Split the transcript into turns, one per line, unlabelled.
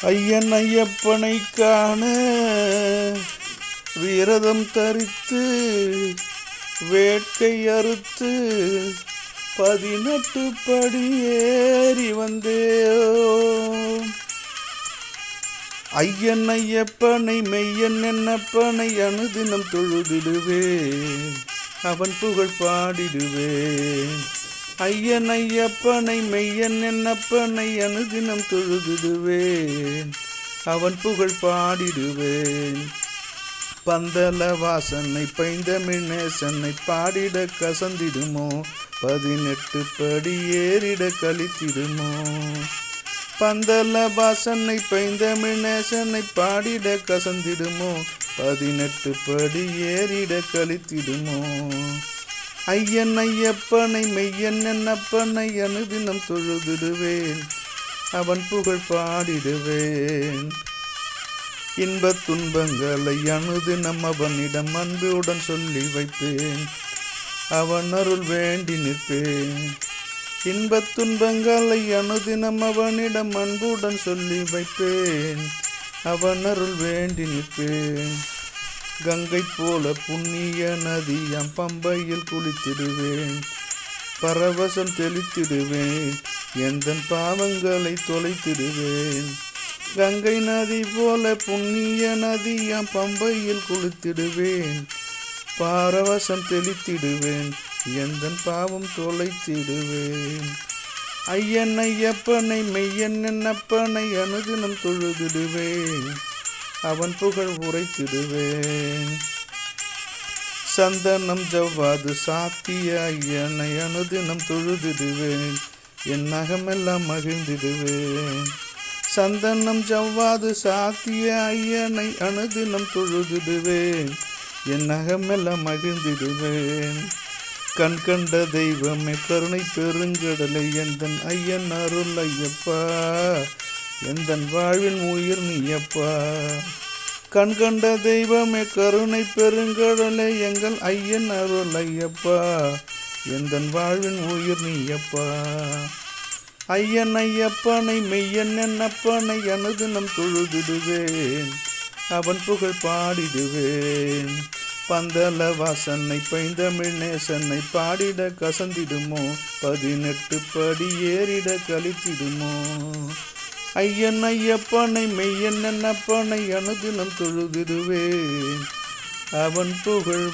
ஐயன் ஐயப்பனை காண விரதம் தரித்து வேட்கை அறுத்து 18 படி ஏறி வந்தேன். ஐயன் ஐயப்பனை மெய்யன் என்னப்பனை அனுதினம் தொழுதிடுவேன், அவன் புகழ் பாடிடுவேன். ஐயன் ஐயப்பனை மெய்யன் என்னப்பனை அனுதினம் தொழுதிடுவேன், அவன் புகழ் பாடிடுவேன். பந்தல வாசனை பைந்தமிழ் நேசனை பாடிட கசந்திடுமோ, 18 படி ஏறிட கழித்திடுமோ. பந்தல வாசனை பைந்தமிழ் நேசனை பாடிட கசந்திடுமோ, 18 படி ஏறிட கழித்திடுமோ. ஐயன் ஐயப்பனை மெய்யன் என்னப்பனை அனுதினம் தொழுதிடுவேன், அவன் புகழ் பாடிடுவேன். இன்பத் துன்பங்களை அனுதினம் அவனிடம் அன்புடன் சொல்லி வைப்பேன், அவன் அருள் வேண்டி நிற்பேன். இன்பத் துன்பங்களை அனுதினம் அவனிடம் அன்புடன் சொல்லி வைப்பேன், அவன் அருள் வேண்டி நிற்பேன். கங்கை போல புண்ணிய நதியாம் பம்பையில் குளித்திடுவேன், பரவசம் தெளித்திடுவேன், எந்தன் பாவங்களை தொலைத்திடுவேன். கங்கை நதி போல புண்ணிய நதியாம் பம்பையில் குளித்திடுவேன், பரவசம் தெளித்திடுவேன், எந்தன் பாவம் தொலைத்திடுவேன். ஐயன் ஐயப்பனை மெய்யன் என்னப்பனை அனுதினம் தொழுதிடுவேன், அவன் புகழ் உரைத்திடுவேன். சந்தனம் ஜவ்வாது சாத்திய ஐயனை அனுதினம் தொழுதிடுவேன், என் நகமெல்லாம் மகிழ்ந்திடுவேன். சந்தனம் ஜவ்வாது சாத்திய ஐயனை அனுதினம் தொழுதிடுவேன், என் நகமெல்லாம் மகிழ்ந்திடுவேன். கண் கண்ட தெய்வமே கருணை பெருங்கடலை எந்தன் ஐயன் அருள் ஐயப்பா, எந்தன் வாழ்வின் உயிர் நீயப்பா. கண் கண்ட தெய்வமே கருணை பெருங்கடலை எங்கள் ஐயன் அருள் ஐயப்பா, எந்தன் வாழ்வின் உயிர் நீயப்பா. ஐயன் ஐயப்பனை மெய்யன் என்னப்பனை அனுதினம் தொழுதிடுவேன், அவன் புகழ் பாடிடுவேன். பந்தல வாசனை பைந்தமிழ் நேசனை பாடிட கசந்திடுமோ, 18 படி ஏறிட கழித்திடுமோ. ஐயன் ஐயப்பனை மெய்யன் என்னப்பனை அனுதினம் தொழுதிடுவேன், அவன் புகழ்